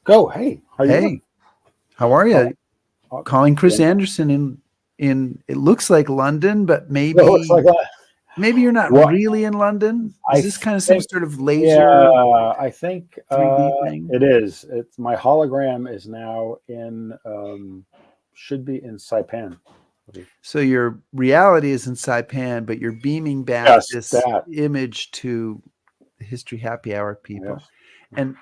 Go. Hey, how you doing? Hey, how are Oh, you? Calling Chris Anderson in it looks like London, but it looks like maybe you're not what really in London. Is I this kind of some think. sort of Yeah, laser I think 3D thing? it is. It's my hologram is now in. Should be in Saipan. So your reality is in Saipan, but you're beaming back Yes, this that. image to the History Happy Hour people. Yes. And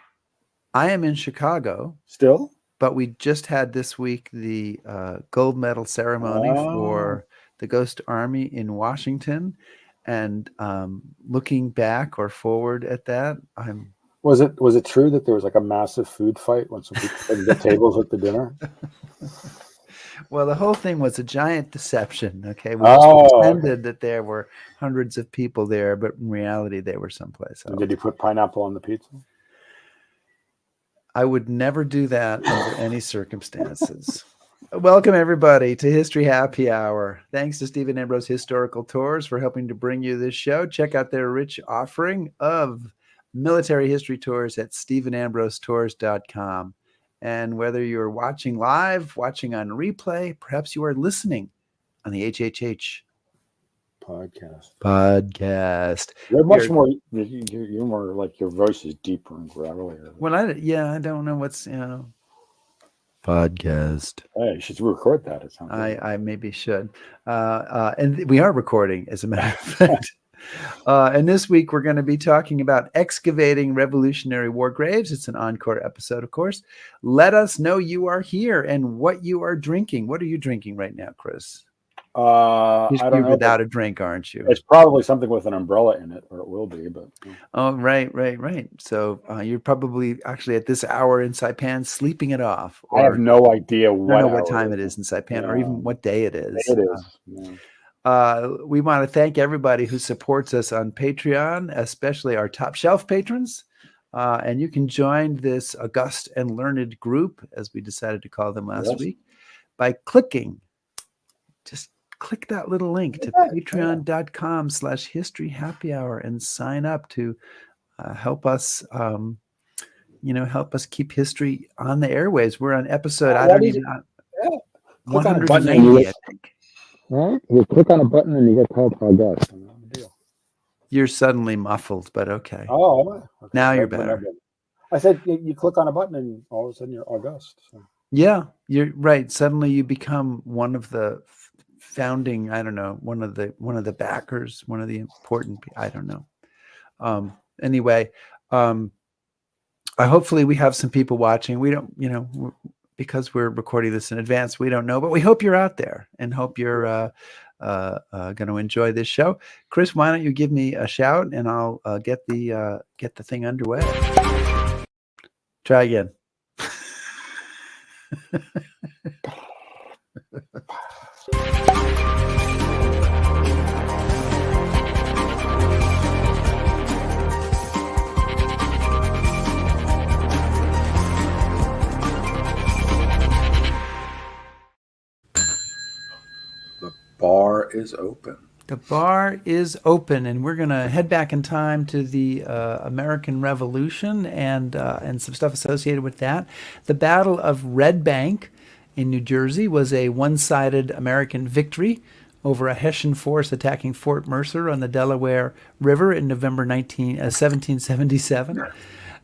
I am in Chicago, Still. but we just had this week the gold medal ceremony Oh, for the Ghost Army in Washington. And looking back or forward at that, was it true that there was like a massive food fight when some people couldn't get tables at the dinner? well, the whole thing was a giant deception. Okay, we just Oh, okay. pretended that there were hundreds of people there, but in reality, they were someplace And else. did you put pineapple on the pizza? I would never do that under any circumstances. Welcome, everybody, to History Happy Hour. Thanks to Stephen Ambrose Historical Tours for helping to bring you this show. Check out their rich offering of military history tours at stephenambrosetours.com. And whether you're watching live, watching on replay, perhaps you are listening on the HHH podcast. You're much more. You're more like your voice is deeper and gravelier. Well, I don't know what's podcast. Hey, you should record that. It sounds. I maybe should. And we are recording, as a matter of fact. And this week we're going to be talking about excavating Revolutionary War graves. It's an encore episode, of course. Let us know you are here and what you are drinking. What are you drinking right now, Chris? I don't You're know. without a drink, aren't you? It's probably something with an umbrella in it, or it will be. But oh, right. So you're probably actually at this hour in Saipan sleeping it off. I have no idea what time it is in Saipan, or even what day it is. It is. We want to thank everybody who supports us on Patreon, especially our top shelf patrons. And you can join this august and learned group, as we decided to call them last week, by just click that little link to patreon.com/history happy hour and sign up to help us, help us keep history on the airwaves. We're on episode, 190, I think. Right? You click on a button and you get called August. You're suddenly muffled, but okay. Oh, okay. Now you're better. I said you click on a button and all of a sudden you're August. So. Yeah, you're right. Suddenly you become one of the founding, one of the backers, one of the important, I don't know. Anyway, hopefully we have some people watching. We don't, because we're recording this in advance, we don't know, but we hope you're out there and hope you're going to enjoy this show. Chris, why don't you give me a shout and I'll get the thing underway. Try again. Bar is open. The bar is open, and we're going to head back in time to the American Revolution and some stuff associated with that. The Battle of Redbank in New Jersey was a one-sided American victory over a Hessian force attacking Fort Mercer on the Delaware River in November 1777.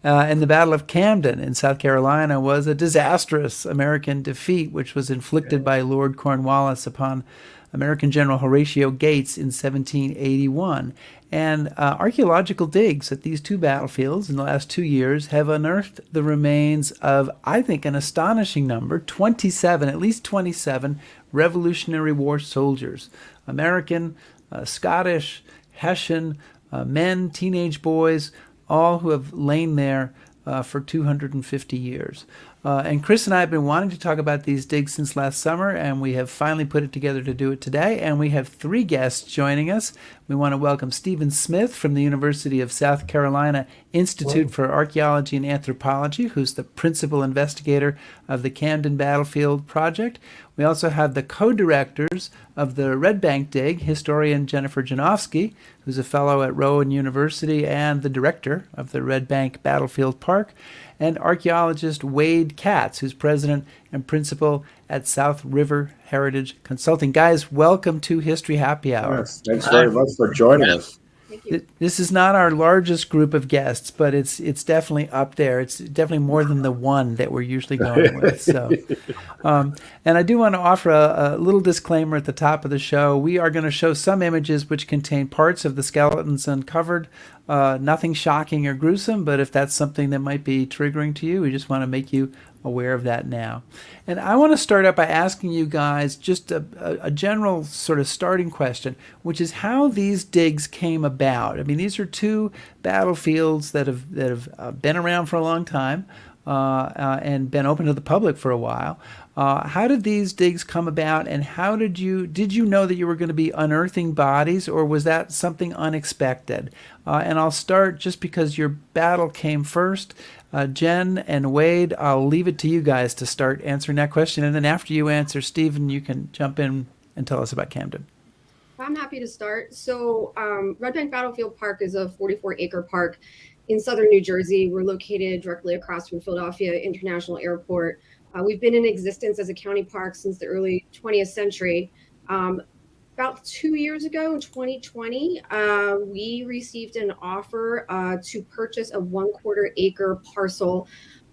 And the Battle of Camden in South Carolina was a disastrous American defeat, which was inflicted by Lord Cornwallis upon American General Horatio Gates in 1781. And archaeological digs at these two battlefields in the last 2 years have unearthed the remains of, I think, an astonishing number, at least 27 Revolutionary War soldiers. American, Scottish, Hessian, men, teenage boys, all who have lain there for 250 years. And Chris and I have been wanting to talk about these digs since last summer, and we have finally put it together to do it today. And we have 3 guests joining us. We want to welcome Stephen Smith from the University of South Carolina Institute for Archaeology and Anthropology, who's the principal investigator of the Camden Battlefield Project. We also have the co-directors of the Redbank dig, historian Jennifer Janofsky, who's a fellow at Rowan University and the director of the Redbank Battlefield Park, and archaeologist Wade Katz, who's president and principal at South River Heritage Consulting. Guys, welcome to History Happy Hour. Yes, thanks very much for joining us. Thank you. This is not our largest group of guests, but it's definitely up there. It's definitely more than the one that we're usually going with. So, and I do want to offer a little disclaimer at the top of the show. We are going to show some images which contain parts of the skeletons uncovered. Nothing shocking or gruesome, but if that's something that might be triggering to you, we just want to make you aware of that now. And I want to start out by asking you guys just a general sort of starting question, which is how these digs came about. I mean, these are two battlefields that have been around for a long time and been open to the public for a while. How did these digs come about, and how did you know that you were going to be unearthing bodies, or was that something unexpected? And I'll start just because your battle came first. Jen and Wade, I'll leave it to you guys to start answering that question. And then after you answer, Stephen, you can jump in and tell us about Camden. I'm happy to start. So Redbank Battlefield Park is a 44-acre park in southern New Jersey. We're located directly across from Philadelphia International Airport. We've been in existence as a county park since the early 20th century. About 2 years ago, in 2020, we received an offer to purchase a 1/4 acre parcel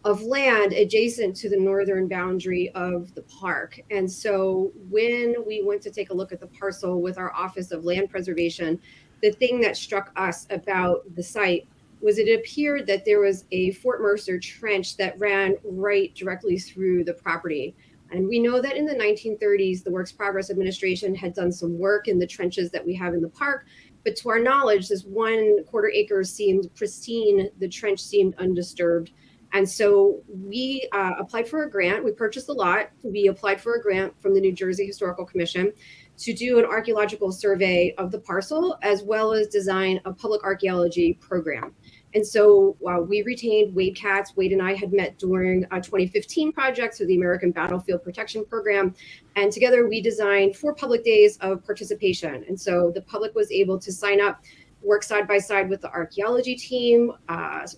of land adjacent to the northern boundary of the park. And so when we went to take a look at the parcel with our Office of Land Preservation, the thing that struck us about the site was it appeared that there was a Fort Mercer trench that ran right directly through the property. And we know that in the 1930s, the Works Progress Administration had done some work in the trenches that we have in the park. But to our knowledge, this 1/4 acre seemed pristine. The trench seemed undisturbed. And so we applied for a grant. We purchased the lot. We applied for a grant from the New Jersey Historical Commission to do an archaeological survey of the parcel, as well as design a public archaeology program. And so we retained Wade Katz. Wade and I had met during a 2015 project through the American Battlefield Protection Program. And together we designed 4 public days of participation. And so the public was able to sign up, work side by side with the archaeology team,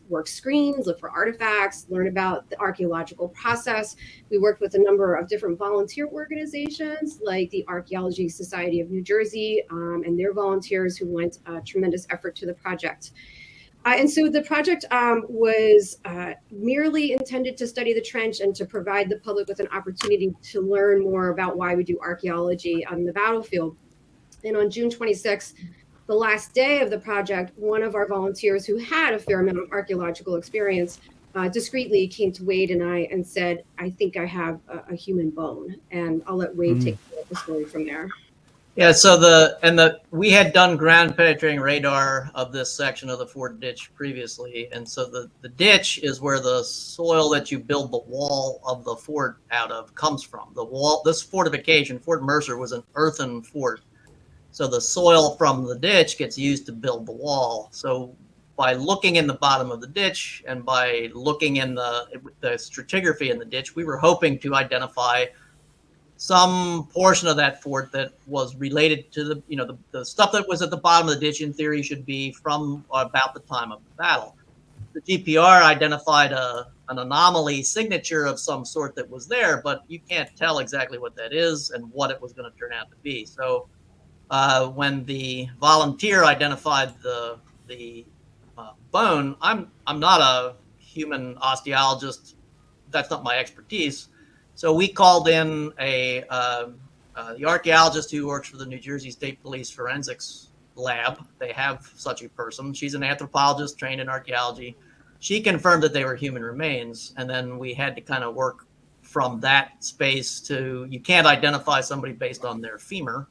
work screens, look for artifacts, learn about the archaeological process. We worked with a number of different volunteer organizations like the Archaeology Society of New Jersey and their volunteers who lent a tremendous effort to the project. And so the project was merely intended to study the trench and to provide the public with an opportunity to learn more about why we do archaeology on the battlefield. And on June 26th, the last day of the project, one of our volunteers who had a fair amount of archaeological experience discreetly came to Wade and I and said, I think I have a human bone. And I'll let Wade take the story from there. Yeah, so we had done ground penetrating radar of this section of the fort ditch previously, and so the ditch is where the soil that you build the wall of the fort out of comes from. The wall, this fortification, Fort Mercer, was an earthen fort, so the soil from the ditch gets used to build the wall. So by looking in the bottom of the ditch and by looking in the stratigraphy in the ditch, we were hoping to identify some portion of that fort that was related to the stuff that was at the bottom of the ditch. In theory, should be from about the time of the battle. The GPR identified an anomaly signature of some sort that was there, but you can't tell exactly what that is and what it was going to turn out to be. So when the volunteer identified the bone, I'm not a human osteologist. That's not my expertise. So we called in the archaeologist who works for the New Jersey State Police Forensics Lab. They have such a person. She's an anthropologist trained in archaeology. She confirmed that they were human remains. And then we had to kind of work from that space to, you can't identify somebody based on their femur.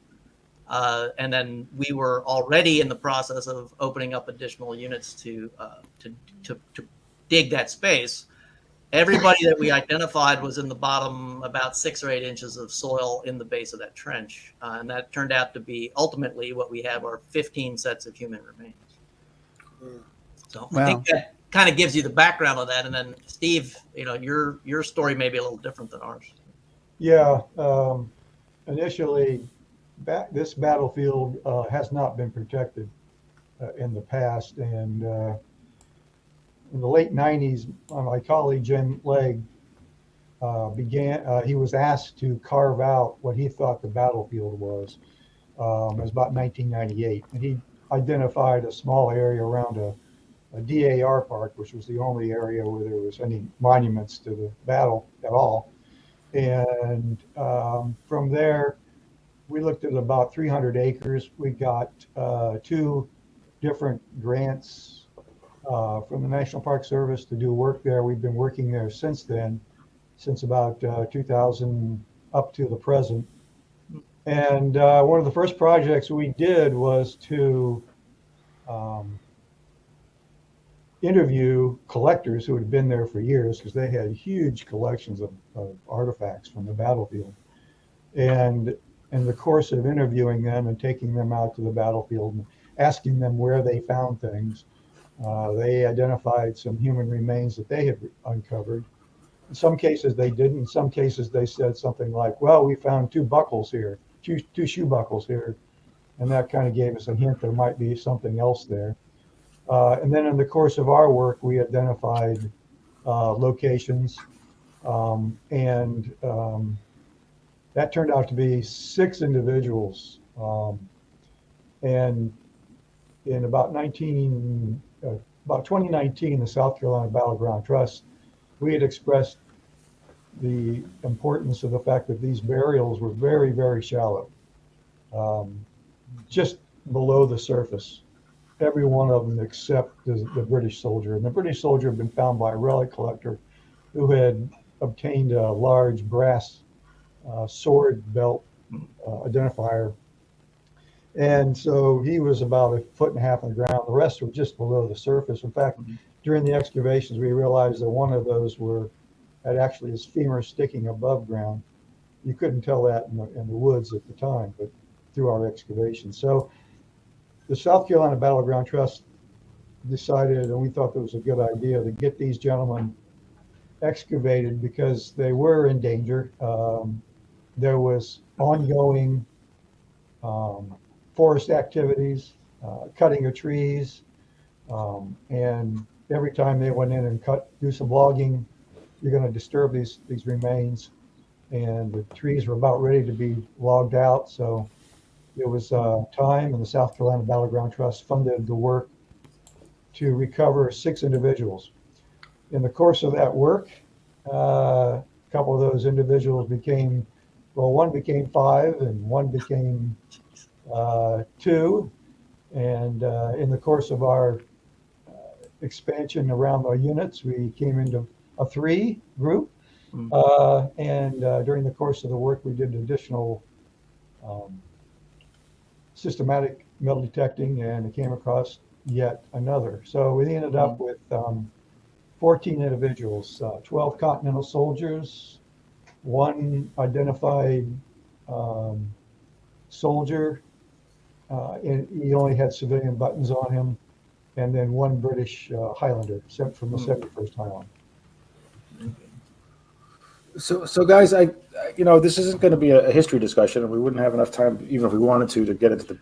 And then we were already in the process of opening up additional units to dig that space. Everybody that we identified was in the bottom about 6 or 8 inches of soil in the base of that trench. And that turned out to be ultimately what we have are 15 sets of human remains. So wow. I think that kind of gives you the background of that. And then Steve, your story may be a little different than ours. Yeah, initially, this battlefield has not been protected in the past, and in the late 90s, my colleague Jim Legg he was asked to carve out what he thought the battlefield was. It was about 1998, and he identified a small area around a DAR park, which was the only area where there was any monuments to the battle at all. And from there, we looked at about 300 acres. We got 2 different grants from the National Park Service to do work there. We've been working there since then, since about 2000 up to the present. And one of the first projects we did was to interview collectors who had been there for years, because they had huge collections of artifacts from the battlefield. And in the course of interviewing them and taking them out to the battlefield and asking them where they found things, they identified some human remains that they had uncovered. In some cases they didn't. In some cases they said something like, well, we found 2 buckles here, two shoe buckles here. And that kind of gave us a hint there might be something else there. And then in the course of our work, we identified locations, and that turned out to be 6 individuals. And in about 2019, the South Carolina Battleground Trust, we had expressed the importance of the fact that these burials were very, very shallow, just below the surface. Every one of them except the British soldier. And the British soldier had been found by a relic collector who had obtained a large brass sword belt identifier. And so he was about 1.5 feet on the ground. The rest were just below the surface. In fact, during the excavations, we realized that one of those had actually his femur sticking above ground. You couldn't tell that in the woods at the time, but through our excavation. So the South Carolina Battleground Trust decided, and we thought that was a good idea, to get these gentlemen excavated because they were in danger. There was ongoing forest activities, cutting of trees, and every time they went in and do some logging, you're going to disturb these remains. And the trees were about ready to be logged out, so it was time, and the South Carolina Battleground Trust funded the work to recover 6 individuals. In the course of that work, a couple of those individuals one became 5 and one became 2. And in the course of our expansion around our units, we came into a 3 group. And during the course of the work, we did additional systematic metal detecting, and it came across yet another. So we ended up with 14 individuals, 12 Continental soldiers, 1 identified soldier, and he only had civilian buttons on him, and then 1 British Highlander sent from the 71st Highland. So guys, this isn't going to be a history discussion, and we wouldn't have enough time, even if we wanted to get into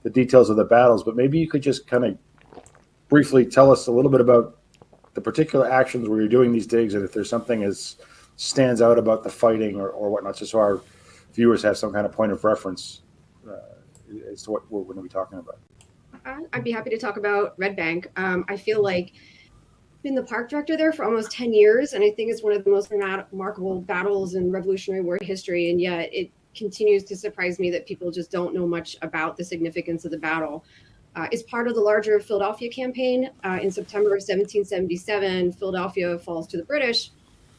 the details of the battles. But maybe you could just kind of briefly tell us a little bit about the particular actions where you're doing these digs, and if there's something as stands out about the fighting or whatnot, just so our viewers have some kind of point of reference as to what we're going to be talking about. I'd be happy to talk about Redbank. I feel like I've been the park director there for almost 10 years, and I think it's one of the most remarkable battles in Revolutionary War history, and yet it continues to surprise me that people just don't know much about the significance of the battle. It's part of the larger Philadelphia campaign. In September of 1777, Philadelphia falls to the British,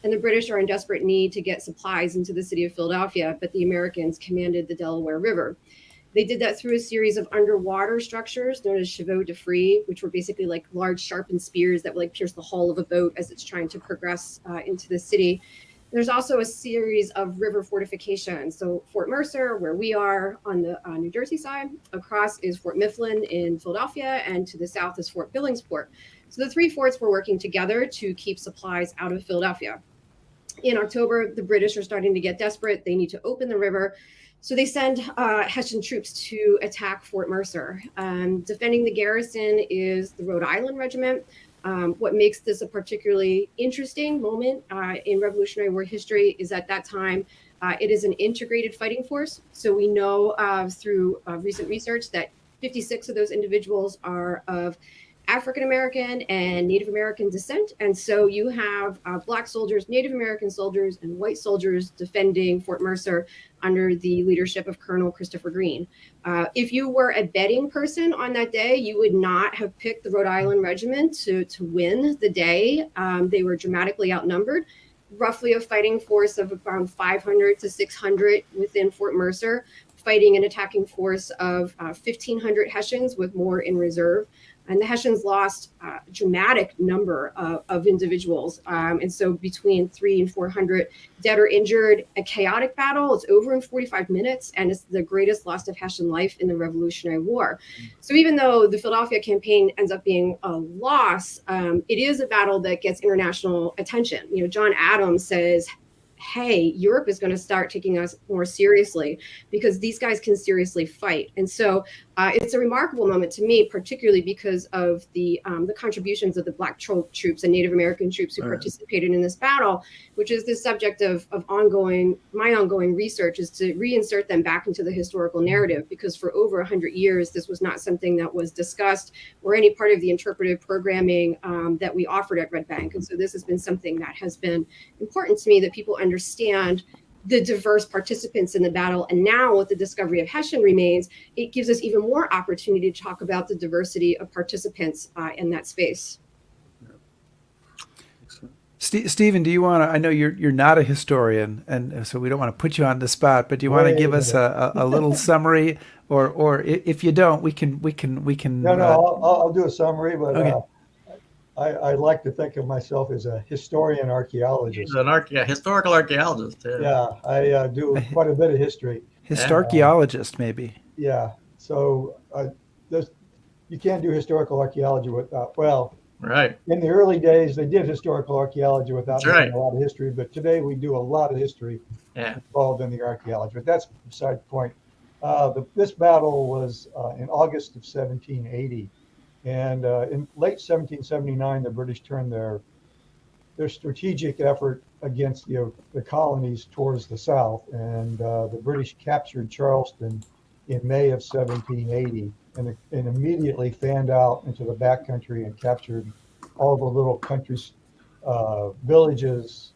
and the British are in desperate need to get supplies into the city of Philadelphia, but the Americans commanded the Delaware River. They did that through a series of underwater structures known as chevaux de frise, which were basically like large sharpened spears that would like pierce the hull of a boat as it's trying to progress into the city. There's also a series of river fortifications. So Fort Mercer, where we are on the New Jersey side, across is Fort Mifflin in Philadelphia, and to the south is Fort Billingsport. So the 3 forts were working together to keep supplies out of Philadelphia. In October, the British are starting to get desperate. They need to open the river. So they send Hessian troops to attack Fort Mercer. Defending the garrison is the Rhode Island Regiment. What makes this a particularly interesting moment in Revolutionary War history is at that time, it is an integrated fighting force. So we know through recent research that 56 of those individuals are of African American and Native American descent. And so you have Black soldiers, Native American soldiers, and white soldiers defending Fort Mercer under the leadership of Colonel Christopher Green. If you were a betting person on that day, you would not have picked the Rhode Island Regiment to win the day. They were dramatically outnumbered, roughly a fighting force of around 500 to 600 within Fort Mercer, fighting an attacking force of 1,500 Hessians with more in reserve. And the Hessians lost a dramatic number of individuals. And so between 300 and 400 dead or injured, a chaotic battle. It's over in 45 minutes, and it's the greatest loss of Hessian life in the Revolutionary War. So even though the Philadelphia campaign ends up being a loss, it is a battle that gets international attention. You know, John Adams says, hey, Europe is going to start taking us more seriously because these guys can seriously fight. And so it's a remarkable moment to me, particularly because of the contributions of the Black troops and Native American troops who participated in this battle, which is the subject of my ongoing research, is to reinsert them back into the historical narrative, because for over 100 years, this was not something that was discussed or any part of the interpretive programming that we offered at Redbank. And so this has been something that has been important to me, that people understand the diverse participants in the battle. And now with the discovery of Hessian remains, it gives us even more opportunity to talk about the diversity of participants in that space. Stephen, do you want to, I know you're not a historian, and so we don't want to put you on the spot, but do you want to give us a little summary, or if you don't, we can. No, I'll do a summary, but okay. I like to think of myself as a historian archaeologist. Historical archaeologist. Yeah, I do quite a bit of history. Historiarchaeologist, maybe. Yeah, so you can't do historical archaeology without, right. In the early days, they did historical archaeology without doing a lot of history, but today we do a lot of history involved in the archaeology. But that's beside the point. This battle was in August of 1780. And in late 1779, the British turned their strategic effort against the colonies towards the south, and the British captured Charleston in May of 1780, and immediately fanned out into the backcountry and captured all the little countries, villages,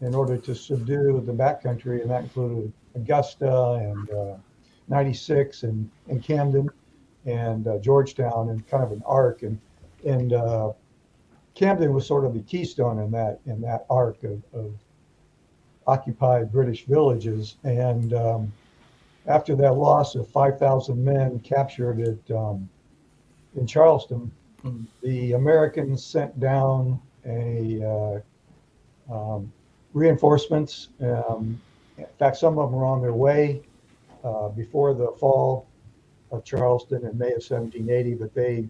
in order to subdue the backcountry, and that included Augusta and 96 and Camden and Georgetown, and kind of an arc, and Camden was sort of the keystone in that arc of occupied British villages. And after that loss of 5,000 men captured in Charleston, the Americans sent down reinforcements. In fact, some of them were on their way before the fall of Charleston in May of 1780, but they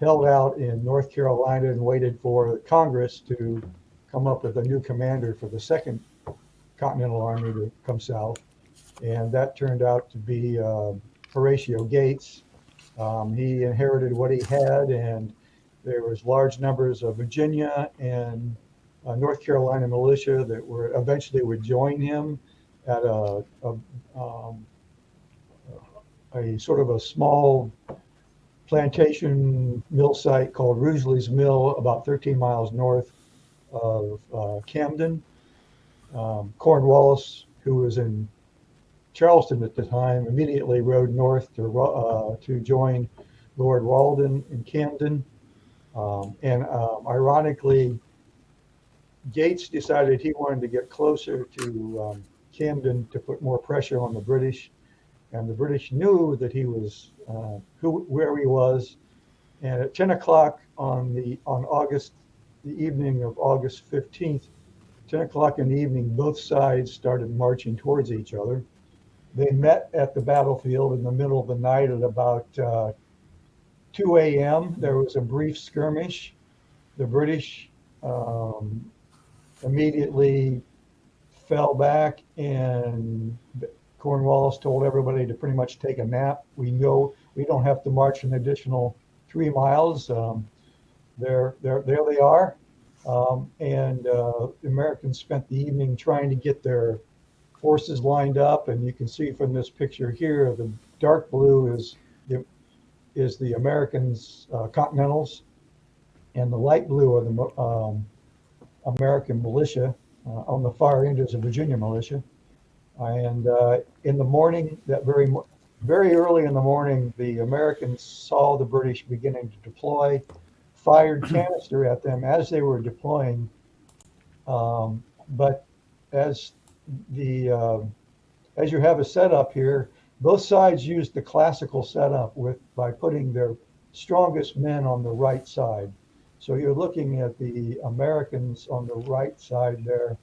held out in North Carolina and waited for Congress to come up with a new commander for the Second Continental Army to come south. And that turned out to be Horatio Gates. He inherited what he had, and there was large numbers of Virginia and North Carolina militia that eventually would join him at a sort of a small plantation mill site called Rugeley's Mill, about 13 miles north of Camden. Cornwallis, who was in Charleston at the time, immediately rode north to join Lord Rawdon in Camden. Ironically, Gates decided he wanted to get closer to Camden to put more pressure on the British. And the British knew that he was where he was. And at 10 o'clock on the evening of August 15th, 10 o'clock in the evening, both sides started marching towards each other. They met at the battlefield in the middle of the night at about 2 a.m. There was a brief skirmish. The British immediately fell back, and Cornwallis told everybody to pretty much take a nap. We know we don't have to march an additional 3 miles. There they are. The Americans spent the evening trying to get their forces lined up, and you can see from this picture here, the dark blue is the Americans, Continentals, and the light blue are the American militia. On the far end is the Virginia militia. And in the morning, that very early in the morning, the Americans saw the British beginning to deploy, fired canister at them as they were deploying. But as you have a setup here, both sides used the classical setup by putting their strongest men on the right side. So you're looking at the Americans on the right side there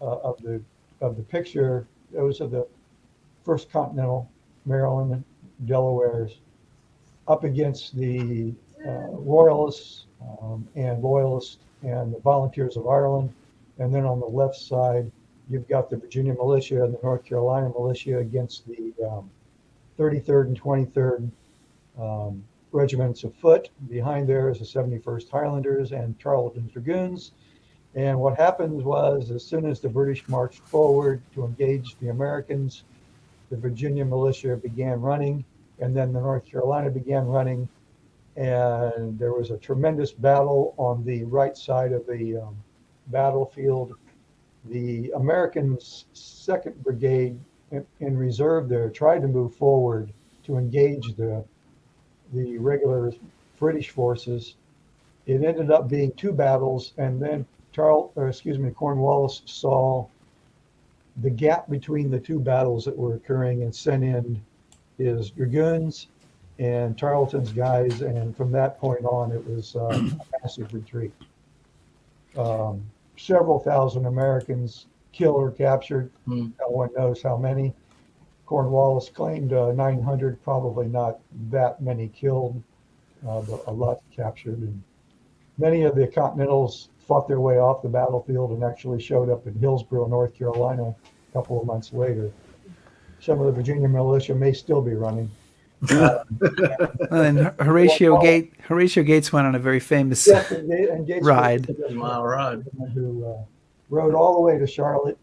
of the picture. Those are the First Continental, Maryland, Delawares, up against the Royalists and Loyalists and the Volunteers of Ireland. And then on the left side, you've got the Virginia militia and the North Carolina militia against the 33rd and 23rd regiments of foot. Behind there is the 71st Highlanders and Charlton Dragoons. And what happened was, as soon as the British marched forward to engage the Americans, the Virginia militia began running, and then the North Carolina began running. And there was a tremendous battle on the right side of the battlefield. The Americans' 2nd Brigade in reserve there tried to move forward to engage the regular British forces. It ended up being 2 battles, and then Cornwallis saw the gap between the 2 battles that were occurring and sent in his dragoons and Tarleton's guys, and from that point on, it was a massive retreat. Several thousand Americans killed or captured. No one knows how many. Cornwallis claimed 900, probably not that many killed, but a lot captured. And many of the Continentals fought their way off the battlefield and actually showed up in Hillsborough, North Carolina, a couple of months later. Some of the Virginia militia may still be running. And Horatio Gates went on a very famous ride. Mile ride. Who rode all the way to Charlotte,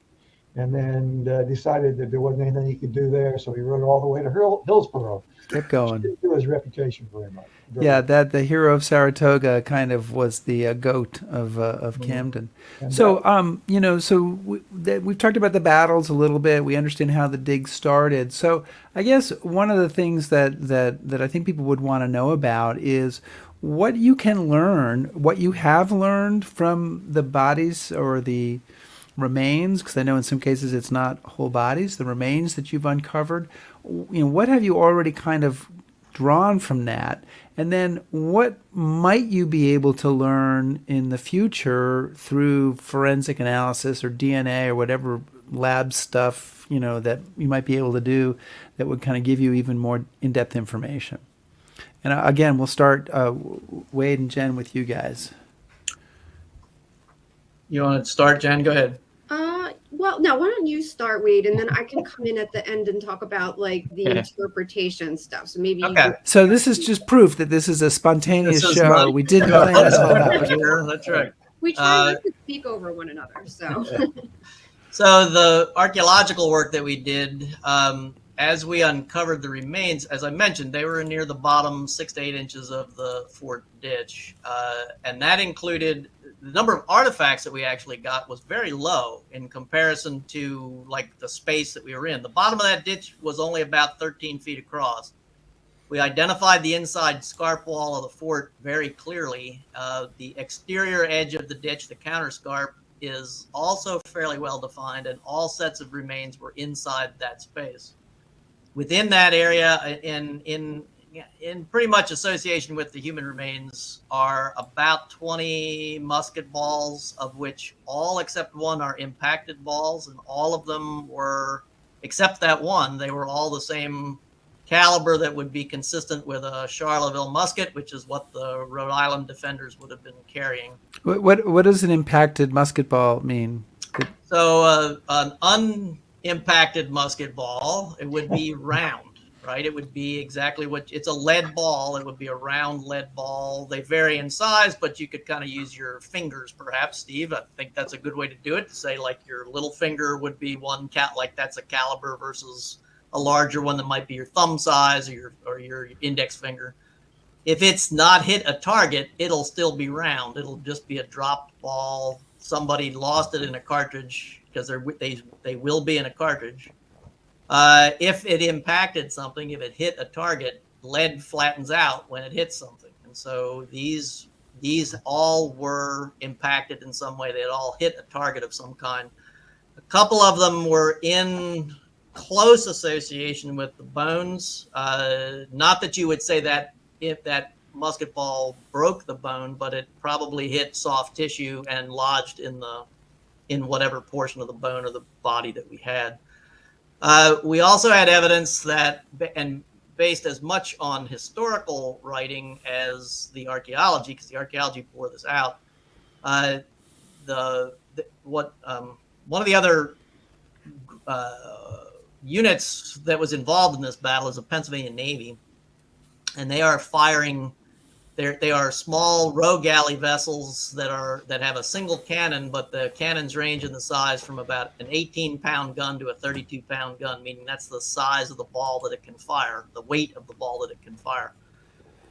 and then decided that there wasn't anything he could do there, so he rode all the way to Hillsborough. Kept going. Didn't do his reputation very much. Yeah, that the hero of Saratoga kind of was the goat of Camden. And So, we've talked about the battles a little bit. We understand how the dig started. So, I guess one of the things that I think people would want to know about is what you can learn, what you have learned from the bodies or the remains, because I know in some cases it's not whole bodies, the remains that you've uncovered. What have you already kind of drawn from that? And then what might you be able to learn in the future through forensic analysis or DNA or whatever lab stuff, that you might be able to do that would kind of give you even more in-depth information? And again, we'll start, Wade and Jen, with you guys. You want to start, Jen? Go ahead. Well, no, why don't you start, Wade, and then I can come in at the end and talk about the interpretation stuff. So maybe So this is just proof that this is a spontaneous show. Not, We didn't plan this all out. Yeah, that's right. We try not to speak over one another. So, so the archaeological work that we did, as we uncovered the remains, as I mentioned, they were near the bottom 6 to 8 inches of the fort ditch, and that included the number of artifacts that we actually got was very low in comparison to the space that we were in. The bottom of that ditch was only about 13 feet across. We identified the inside scarp wall of the fort very clearly. The exterior edge of the ditch, the counter scarp, is also fairly well defined, and all sets of remains were inside that space. Within that area, in pretty much association with the human remains, are about 20 musket balls, of which all except one are impacted balls, and all of them were, except that one, they were all the same caliber that would be consistent with a Charleville musket, which is what the Rhode Island defenders would have been carrying. What does an impacted musket ball mean? So an unimpacted musket ball, it would be round, right? It would be exactly it's a lead ball. It would be a round lead ball. They vary in size, but you could kind of use your fingers, perhaps, Steve. I think that's a good way to do it. To say like your little finger would be one like that's a caliber versus a larger one that might be your thumb size or your index finger. If it's not hit a target, it'll still be round. It'll just be a dropped ball. Somebody lost it in a cartridge because they will be in a cartridge. If it impacted something, if it hit a target, lead flattens out when it hits something. And so these all were impacted in some way. They had all hit a target of some kind. A couple of them were in close association with the bones. Not that you would say that if that musket ball broke the bone, but it probably hit soft tissue and lodged in whatever portion of the bone or the body that we had. We also had evidence that, and based as much on historical writing as the archaeology, because the archaeology bore this out. One of the other units that was involved in this battle is the Pennsylvania Navy, and they are firing. They are small row galley vessels that have a single cannon, but the cannons range in the size from about an 18-pound gun to a 32-pound gun, meaning that's the size of the ball that it can fire, the weight of the ball that it can fire.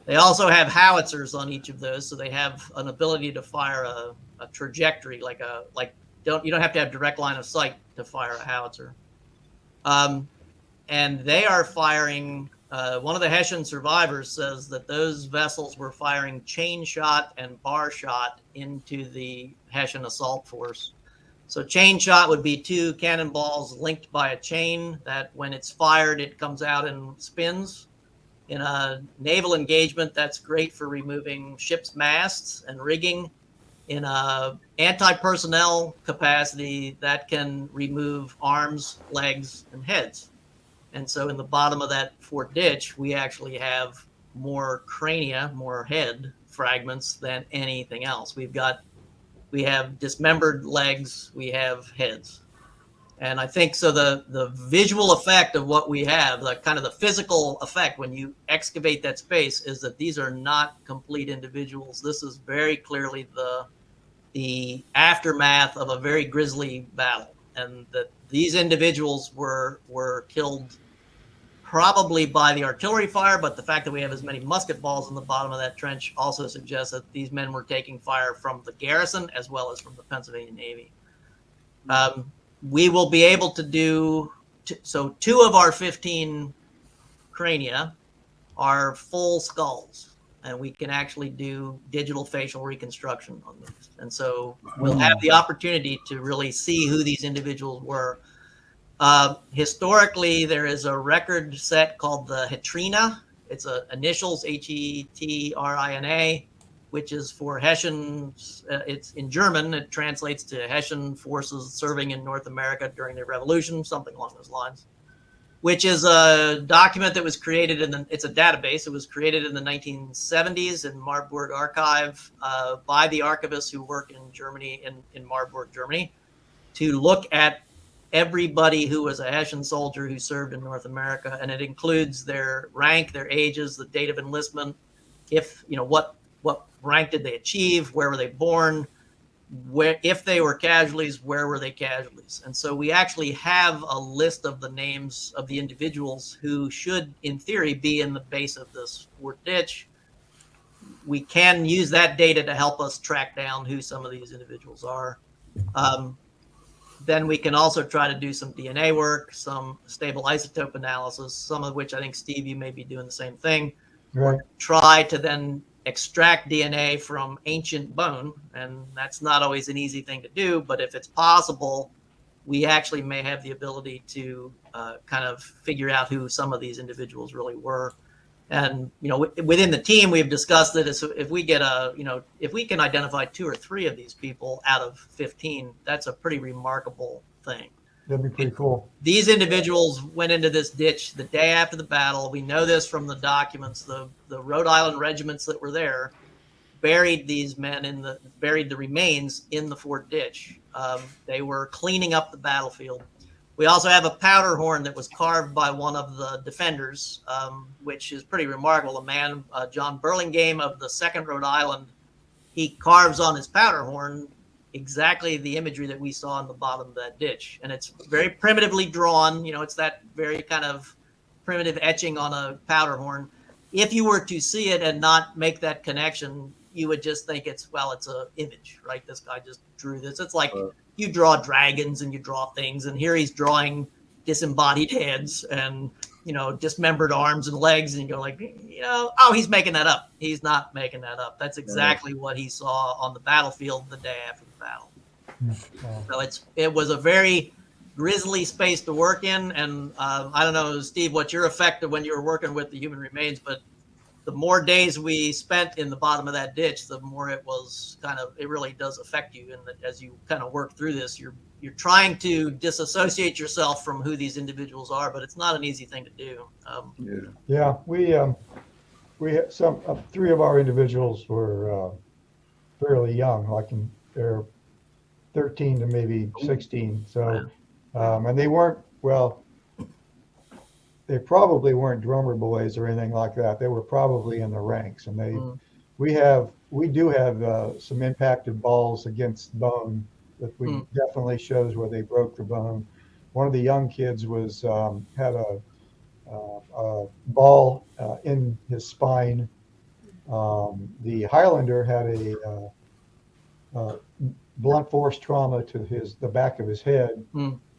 They also have howitzers on each of those, so they have an ability to fire a trajectory, you don't have to have direct line of sight to fire a howitzer. And they are firing. One of the Hessian survivors says that those vessels were firing chain shot and bar shot into the Hessian assault force. So chain shot would be two cannonballs linked by a chain that when it's fired, it comes out and spins. In a naval engagement, that's great for removing ships' masts and rigging. In a anti-personnel capacity, that can remove arms, legs, and heads. And so in the bottom of that fort ditch, we actually have more crania, more head fragments than anything else. We have dismembered legs, we have heads. And I think so the visual effect of what we have, the kind of the physical effect when you excavate that space, is that these are not complete individuals. This is very clearly the aftermath of a very grisly battle. And that these individuals were killed probably by the artillery fire, but the fact that we have as many musket balls in the bottom of that trench also suggests that these men were taking fire from the garrison as well as from the Pennsylvania Navy. We will be able to do, so 2 of our 15 crania are full skulls, and we can actually do digital facial reconstruction on these. And so we'll have the opportunity to really see who these individuals were. Historically, there is a record set called the Hetrina. It's initials Hetrina, which is for Hessians. It's in German. It translates to Hessian forces serving in North America during the Revolution, something along those lines. Which is a document that was created it's a database. It was created in the 1970s in Marburg Archive by the archivists who work in Germany, in Marburg, Germany, to look at everybody who was a Hessian soldier who served in North America. And it includes their rank, their ages, the date of enlistment, what rank did they achieve, where were they born, if they were casualties, where were they casualties. And so we actually have a list of the names of the individuals who should, in theory, be in the base of this fort ditch. We can use that data to help us track down who some of these individuals are. Then we can also try to do some DNA work, some stable isotope analysis, some of which I think, Steve, you may be doing the same thing. Right. Try to then extract DNA from ancient bone, and that's not always an easy thing to do, but if it's possible, we actually may have the ability to kind of figure out who some of these individuals really were. And within the team, we've discussed that if we get if we can identify 2 or 3 of these people out of 15, that's a pretty remarkable thing. That'd be pretty cool. These individuals went into this ditch the day after the battle. We know this from the documents. The Rhode Island regiments that were there, buried these men buried the remains in the fort ditch. They were cleaning up the battlefield. We also have a powder horn that was carved by one of the defenders, which is pretty remarkable. A man, John Burlingame of the 2nd Rhode Island, he carves on his powder horn exactly the imagery that we saw in the bottom of that ditch. And it's very primitively drawn. It's that very kind of primitive etching on a powder horn. If you were to see it and not make that connection, you would just think it's an image, right? This guy just drew this. It's like you draw dragons and you draw things, and here he's drawing disembodied heads and, dismembered arms and legs, and you go like, oh, he's making that up. He's not making that up. That's exactly what he saw on the battlefield the day after the battle. So it was a very grisly space to work in, and I don't know, Steve, what your effect when you were working with the human remains, but the more days we spent in the bottom of that ditch, the more it was it really does affect you. And as you kind of work through this, you're trying to disassociate yourself from who these individuals are, but it's not an easy thing to do. Yeah, we had some 3 of our individuals were fairly young, they're 13 to maybe 16. So, and they weren't, they probably weren't drummer boys or anything like that. They were probably in the ranks, and we do have some impacted balls against bone that we definitely shows where they broke the bone. One of the young kids had a ball in his spine. The Highlander had a blunt force trauma to the back of his head.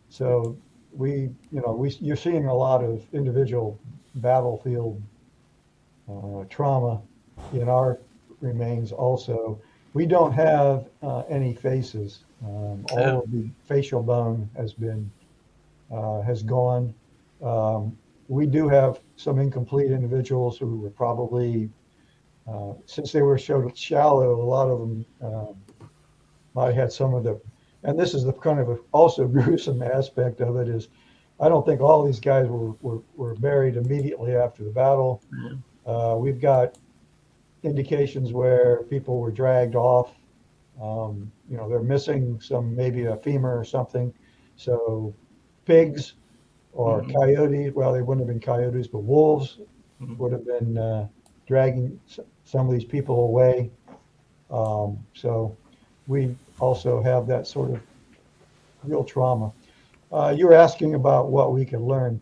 So you're seeing a lot of individual battlefield trauma in our remains also. We don't have any faces. All of the facial bone has gone. We do have some incomplete individuals who were probably, since they were shallow, a lot of them might have had some of the, and this is the kind of also gruesome aspect of it is, I don't think all these guys were buried immediately after the battle. We've got indications where people were dragged off. They're missing maybe a femur or something. So pigs or coyotes, well, they wouldn't have been coyotes, but wolves would have been dragging some of these people away. So we also have that sort of real trauma. You were asking about what we can learn.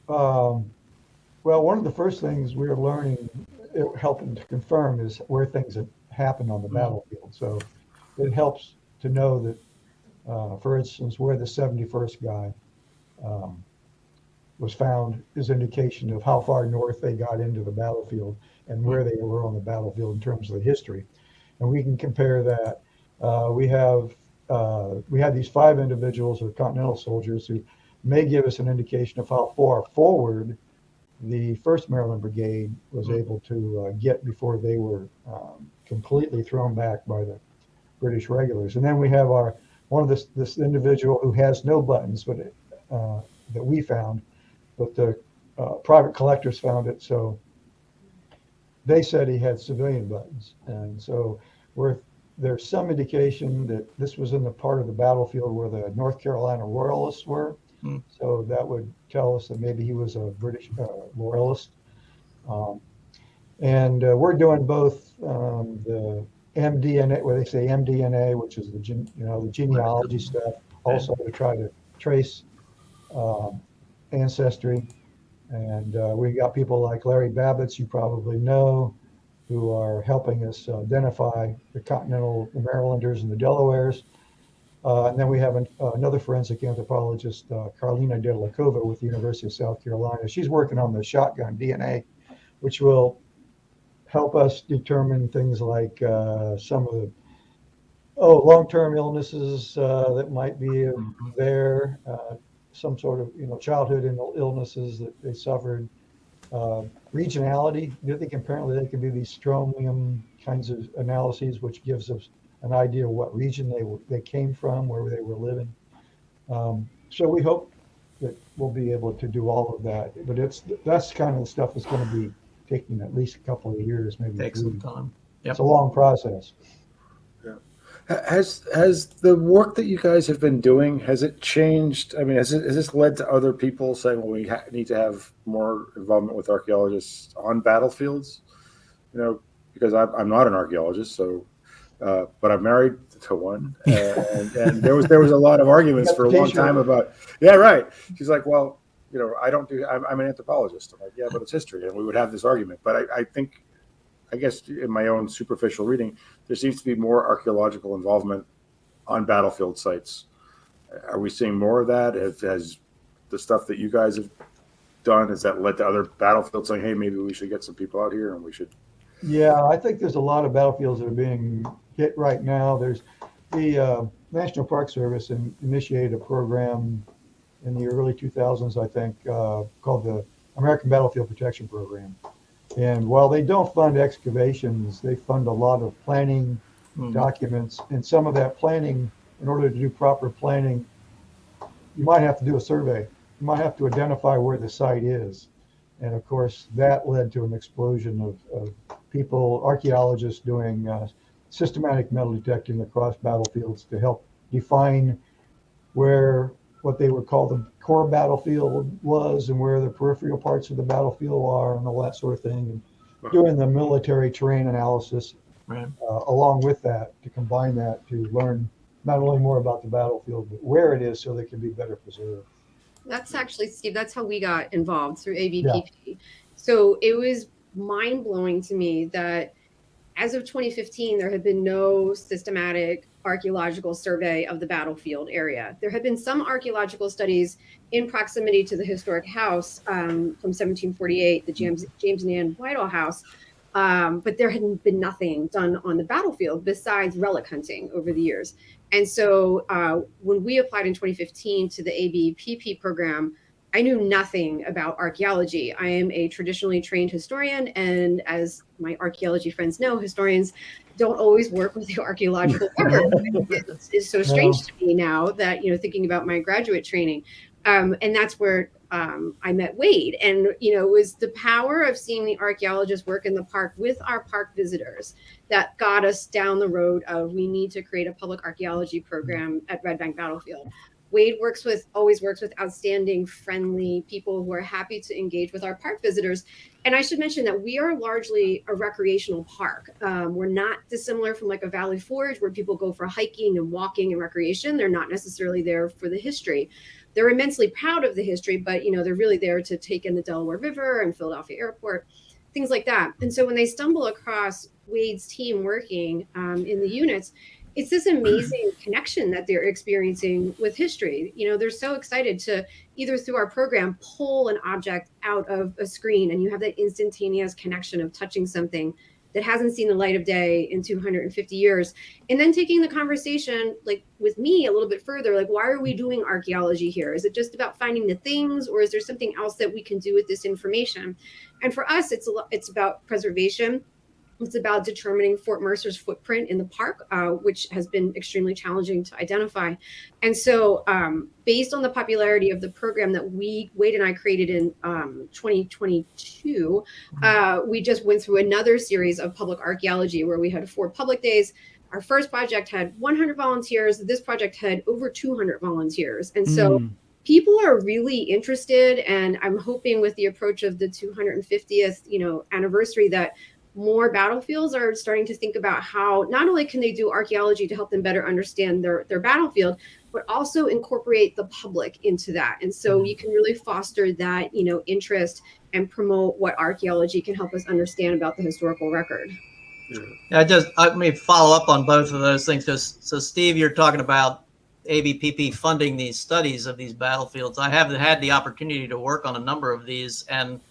Well, one of the first things we were learning, helping to confirm, is where things have happened on the battlefield. So it helps to know that, for instance, where the 71st guy was found is indication of how far north they got into the battlefield and where they were on the battlefield in terms of the history. And we can compare that. We had these 5 individuals or Continental soldiers who may give us an indication of how far forward the 1st Maryland Brigade was able to get before they were completely thrown back by the British regulars. And then we have this individual who has no buttons, but that we found, but the private collectors found it. So they said he had civilian buttons, and so there's some indication that this was in the part of the battlefield where the North Carolina Royalists were. So that would tell us that maybe he was a British Royalist. And we're doing both the MDNA, where they say MDNA, which is the genealogy stuff, also to try to trace ancestry. And we got people like Larry Babbitts, you probably know, who are helping us identify the Continental, the Marylanders, and the Delawares. And then we have another forensic anthropologist, Carlina De La Cova, with the University of South Carolina. She's working on the shotgun DNA, which will help us determine things like some of the long-term illnesses that might be there, some sort of childhood illnesses that they suffered. Regionality. I think apparently they can do these strontium kinds of analyses, which gives us an idea of what region they came from, where they were living. So we hope that we'll be able to do all of that. But that's kind of the stuff that's going to be taking at least a couple of years, maybe. Take some time. It's a long process. Has the work that you guys have been doing, has it changed? I mean, has this led to other people saying, well, we need to have more involvement with archaeologists on battlefields? You know, because I'm not an archaeologist, so but I'm married to one, and there was a lot of arguments for a long time about, yeah, right. She's like, well, you know, I'm an anthropologist. I'm like, yeah, but it's history, and we would have this argument. But I guess in my own superficial reading, there seems to be more archaeological involvement on battlefield sites. Are we seeing more of that? Has the stuff that you guys have done, has that led to other battlefields saying, hey, maybe we should get some people out here and we should? Yeah, I think there's a lot of battlefields that are being hit right now. There's the National Park Service initiated a program in the early 2000s, I think, called the American Battlefield Protection Program. And while they don't fund excavations, they fund a lot of planning documents. And some of that planning, in order to do proper planning, you might have to do a survey. You might have to identify where the site is. And of course, that led to an explosion of people, archaeologists doing systematic metal detecting across battlefields to help define where what they would call the core battlefield was and where the peripheral parts of the battlefield are and all that sort of thing. And doing the military terrain analysis along with that, to combine that to learn not only more about the battlefield, but where it is so they can be better preserved. That's actually, Steve, that's how we got involved, through ABPP. Yeah. So it was mind blowing to me that as of 2015, there had been no systematic archaeological survey of the battlefield area. There had been some archaeological studies in proximity to the historic house from 1748, the James and Anne Whitehall House, but there had been nothing done on the battlefield besides relic hunting over the years. And so when we applied in 2015 to the ABPP program, I knew nothing about archaeology. I am a traditionally trained historian, and as my archaeology friends know, historians don't always work with the archaeological record. It's so strange to me now that, you know, thinking about my graduate training. And that's where I met Wade. And, you know, it was the power of seeing the archaeologists work in the park with our park visitors that got us down the road of, we need to create a public archaeology program at Redbank Battlefield. Wade always works with outstanding, friendly people who are happy to engage with our park visitors. And I should mention that we are largely a recreational park. We're not dissimilar from like a Valley Forge where people go for hiking and walking and recreation. They're not necessarily there for the history. They're immensely proud of the history, but, you know, they're really there to take in the Delaware River and Philadelphia Airport, things like that. And so when they stumble across Wade's team working in the units, it's this amazing connection that they're experiencing with history. You know, they're so excited to either through our program pull an object out of a screen, and you have that instantaneous connection of touching something that hasn't seen the light of day in 250 years. And then taking the conversation, like with me a little bit further, like, why are we doing archaeology here? Is it just about finding the things, or is there something else that we can do with this information? And for us, it's about preservation. It's about determining Fort Mercer's footprint in the park, which has been extremely challenging to identify. And so based on the popularity of the program that Wade and I created in 2022, we just went through another series of public archaeology where we had 4 public days. Our first project had 100 volunteers. This project had over 200 volunteers. And so people are really interested. And I'm hoping with the approach of the 250th, you know, anniversary that more battlefields are starting to think about how not only can they do archaeology to help them better understand their battlefield, but also incorporate the public into that. And so you can really foster that, you know, interest and promote what archaeology can help us understand about the historical record. I may follow up on both of those things. So Steve, you're talking about ABPP funding these studies of these battlefields. I have had the opportunity to work on a number of these, and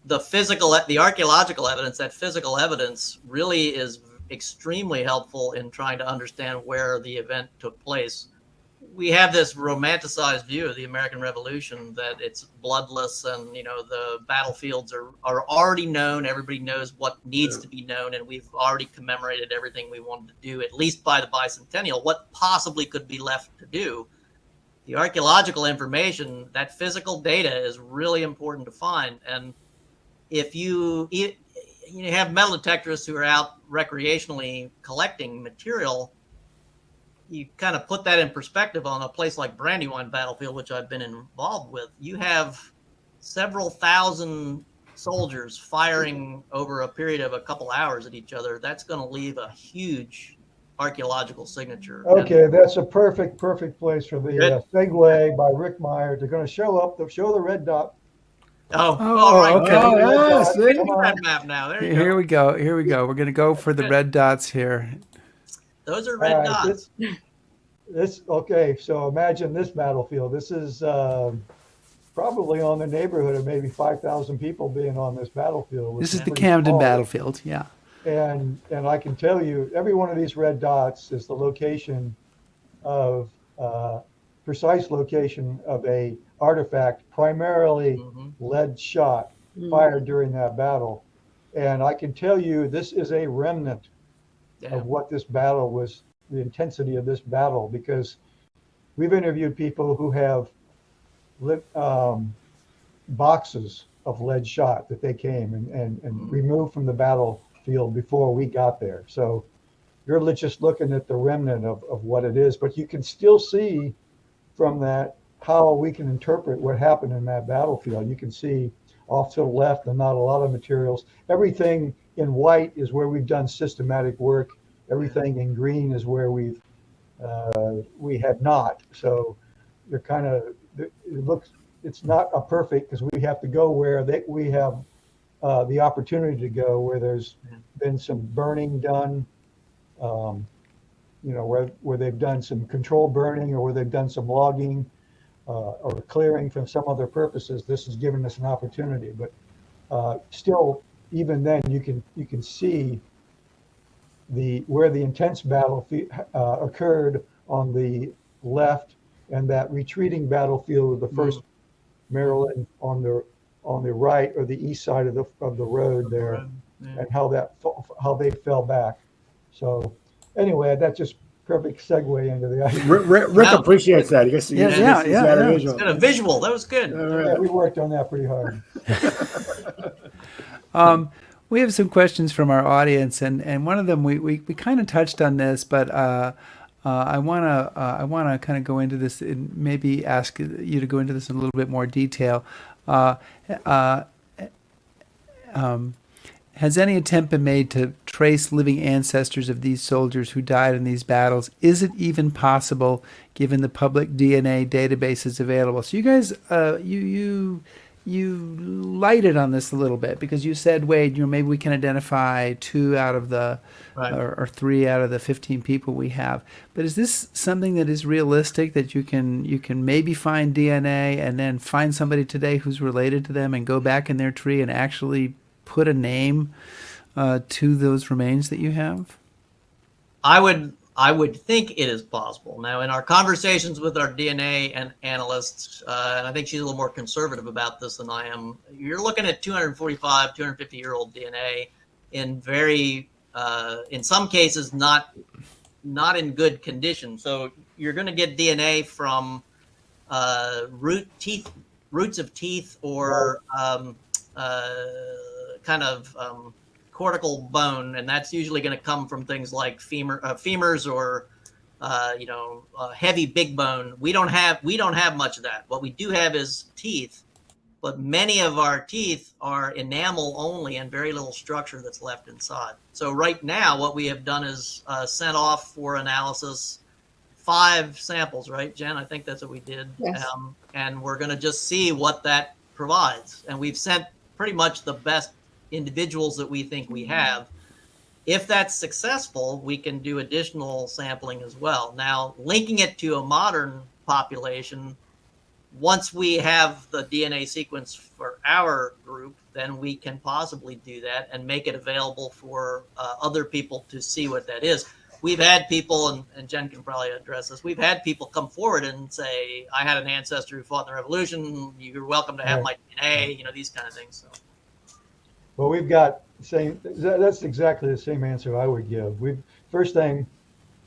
the archaeological evidence, that physical evidence really is extremely helpful in trying to understand where the event took place. We have this romanticized view of the American Revolution that it's bloodless and, you know, the battlefields are already known. Everybody knows what needs to be known, and we've already commemorated everything we wanted to do, at least by the bicentennial. What possibly could be left to do? The archaeological information, that physical data, is really important to find. And if you you have metal detectorists who are out recreationally collecting material. You kind of put that in perspective on a place like Brandywine Battlefield, which I've been involved with. You have several thousand soldiers firing over a period of a couple hours at each other. That's going to leave a huge archaeological signature. Okay, that's a perfect place for the segue by Rick Meyer. They're going to show the red dot. All right. okay. Oh, yes. We can do that map now. There you Here go. we go. Here we go. We're going to go for the red dots here. Those are red dots. Okay, so imagine this battlefield. This is probably on the neighborhood of maybe 5,000 people being on this battlefield. This is the Camden battlefield. Yeah. And I can tell you, every one of these red dots is the location of precise location of a artifact, primarily lead shot fired during that battle. And I can tell you, this is a remnant of what this battle was, the intensity of this battle, because we've interviewed people who have boxes of lead shot that they came and removed from the battlefield before we got there. So you're just looking at the remnant of what it is, but you can still see from that how we can interpret what happened in that battlefield. You can see off to the left and not a lot of materials. Everything in white is where we've done systematic work. Everything in green is where we had not. So they're kind of, it's not a perfect, because we have to go where we have the opportunity to go, where there's been some burning done, where they've done some controlled burning, or where they've done some logging or clearing for some other purposes. This has given us an opportunity, but still, even then, you can see where the intense battle occurred on the left, and that retreating battlefield of the first Maryland on the right, or the east side of the road there, and how they fell back. So anyway, that's just perfect segue into the idea. Rick appreciates that. He gets Yeah. visual. Got a visual. That was good. Yeah, we worked on that pretty hard. We have some questions from our audience, and one of them we kind of touched on this, but I wanna kind of go into this and maybe ask you to go into this in a little bit more detail. Has any attempt been made to trace living ancestors of these soldiers who died in these battles? Is it even possible, given the public DNA databases available? So you guys, you lighted on this a little bit, because you said, Wade, maybe we can identify 2 out of the or 3 out of the 15 people we have. But is this something that is realistic, that you can maybe find DNA and then find somebody today who's related to them and go back in their tree and actually put a name to those remains that you have? I would think it is possible. Now, in our conversations with our DNA and analysts, and I think she's a little more conservative about this than I am, you're looking at 245, 250-year-old DNA in in some cases, not in good condition. So you're going to get DNA from roots of teeth, or kind of cortical bone, and that's usually going to come from things like femurs, or heavy big bone. We don't have much of that. What we do have is teeth, but many of our teeth are enamel only and very little structure that's left inside. So right now, what we have done is sent off for analysis 5 samples, right, Jen? I think that's what we did. Yes. And we're going to just see what that provides. And we've sent pretty much the best individuals that we think we have. If that's successful, we can do additional sampling as well. Now, linking it to a modern population, once we have the DNA sequence for our group, then we can possibly do that and make it available for other people to see what that is. We've had people, and Jen can probably address this, we've had people come forward and say, I had an ancestor who fought in the revolution, you're welcome to have my DNA, these kind of things. So. Well, we've got that's exactly the same answer I would give. First thing,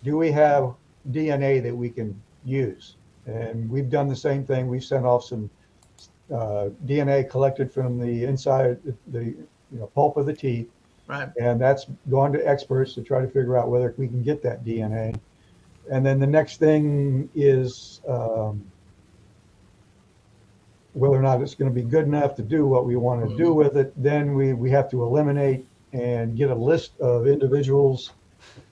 do we have DNA that we can use? And we've done the same thing. We've sent off some DNA collected from the inside, the pulp of the teeth, Right. And that's gone to experts to try to figure out whether we can get that DNA. And then the next thing is whether or not it's going to be good enough to do what we want to do with it. Then we have to eliminate and get a list of individuals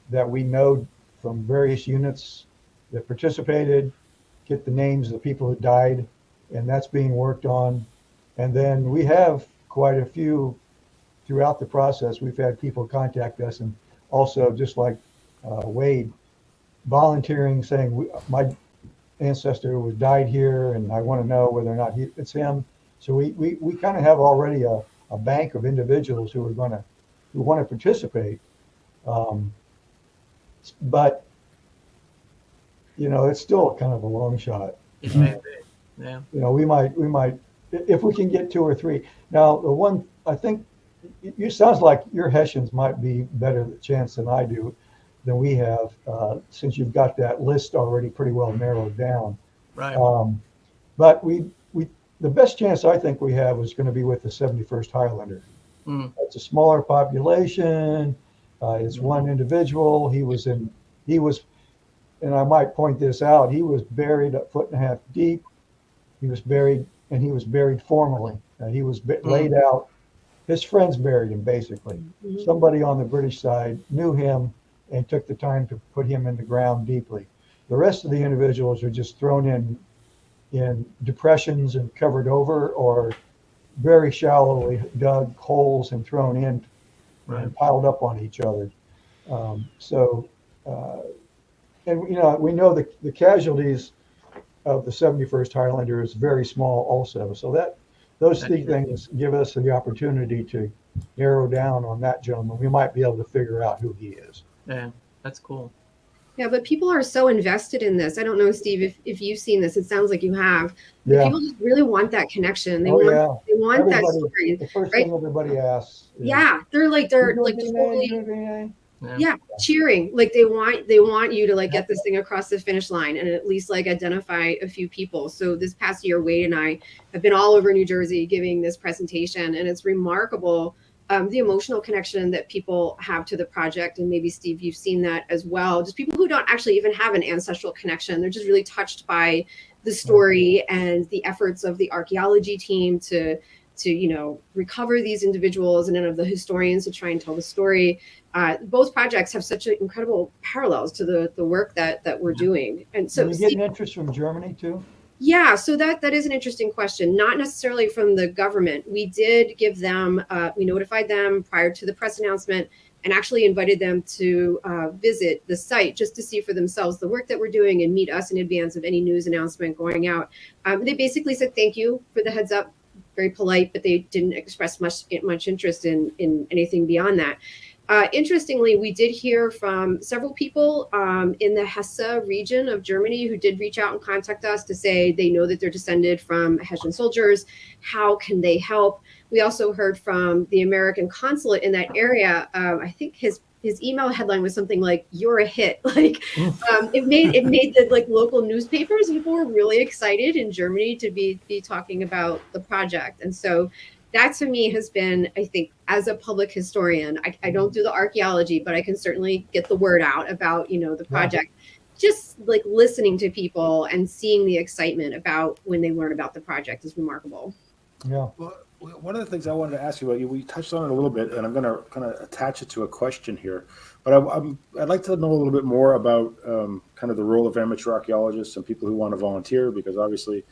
that we know from various units that participated, get the names of the people who died, and that's being worked on. And then we have quite a few throughout the process. We've had people contact us, and also just like Wade, volunteering, saying my ancestor was died here, and I want to know whether or not it's him. So we kind of have already a bank of individuals who want to participate. But it's still kind of a long shot. It may be. Yeah. We might if we can get 2 or 3. Now the one I think you sounds like your Hessians might be better chance than I do, than we have, since you've got that list already pretty well narrowed down. Right. But the best chance I think we have is going to be with the 71st Highlander. It's a smaller population. It's one individual. He was, and I might point this out, he was buried a 1.5 feet deep. He was buried formally. He was laid out. His friends buried him, basically. Somebody on the British side knew him and took the time to put him in the ground deeply. The rest of the individuals are just thrown in depressions and covered over, or very shallowly dug holes and thrown in and piled up on each other. And we know the casualties of the 71st Highlander is very small also. So those 3 things give us the opportunity to narrow down on that gentleman. We might be able to figure out who he is. Yeah, that's cool. Yeah, but people are so invested in this. I don't know, Steve, if you've seen this. It sounds like you have. Yeah. People just really want that connection. They They want that story. The first right? thing everybody asks. Yeah, they're like totally cheering. Like they want you to like get this thing across the finish line and at least like identify a few people. So this past year, Wade and I have been all over New Jersey giving this presentation, and it's remarkable. The emotional connection that people have to the project. And maybe Steve, you've seen that as well. Just people who don't actually even have an ancestral connection. They're just really touched by the story and the efforts of the archaeology team to recover these individuals, and then of the historians to try and tell the story. Both projects have such incredible parallels to the work that we're doing. And so you get an interest from Germany too? Yeah, so that is an interesting question. Not necessarily from the government. We did give them, we notified them prior to the press announcement and actually invited them to visit the site just to see for themselves the work that we're doing and meet us in advance of any news announcement going out. They basically said thank you for the heads up, very polite, but they didn't express much interest in anything beyond that. Interestingly, we did hear from several people in the Hesse region of Germany who did reach out and contact us to say they know that they're descended from Hessian soldiers. How can they help? We also heard from the American consulate in that area. I think his email headline was something like "You're a hit." Like it made the like local newspapers. People were really excited in Germany to be talking about the project, and so. That to me has been, I think, as a public historian, I don't do the archaeology, but I can certainly get the word out about, the project. Just like listening to people and seeing the excitement about when they learn about the project is remarkable. Yeah. Well, one of the things I wanted to ask you about, we touched on it a little bit, and I'm going to kind of attach it to a question here. But I'd like to know a little bit more about kind of the role of amateur archaeologists and people who want to volunteer, because obviously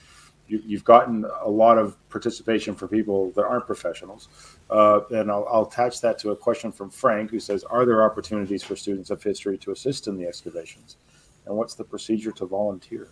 you've gotten a lot of participation for people that aren't professionals. And I'll attach that to a question from Frank, who says, are there opportunities for students of history to assist in the excavations? And what's the procedure to volunteer?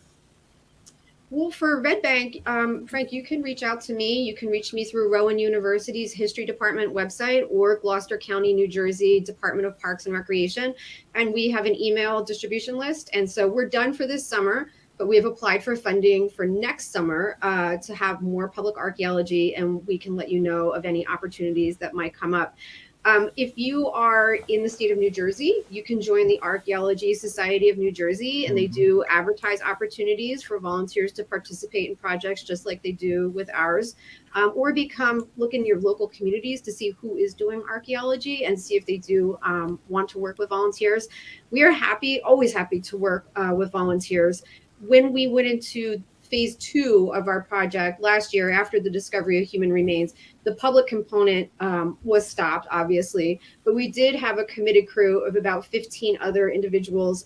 Well, for Redbank, Frank, you can reach out to me. You can reach me through Rowan University's History Department website or Gloucester County, New Jersey Department of Parks and Recreation. And we have an email distribution list. And so we're done for this summer, but we have applied for funding for next summer to have more public archaeology, and we can let you know of any opportunities that might come up. If you are in the state of New Jersey, you can join the Archaeology Society of New Jersey, and they do advertise opportunities for volunteers to participate in projects just like they do with ours. Or look in your local communities to see who is doing archaeology and see if they do want to work with volunteers. We are always happy to work with volunteers. When we went into phase 2 of our project last year, after the discovery of human remains, the public component was stopped, obviously, but we did have a committed crew of about 15 other individuals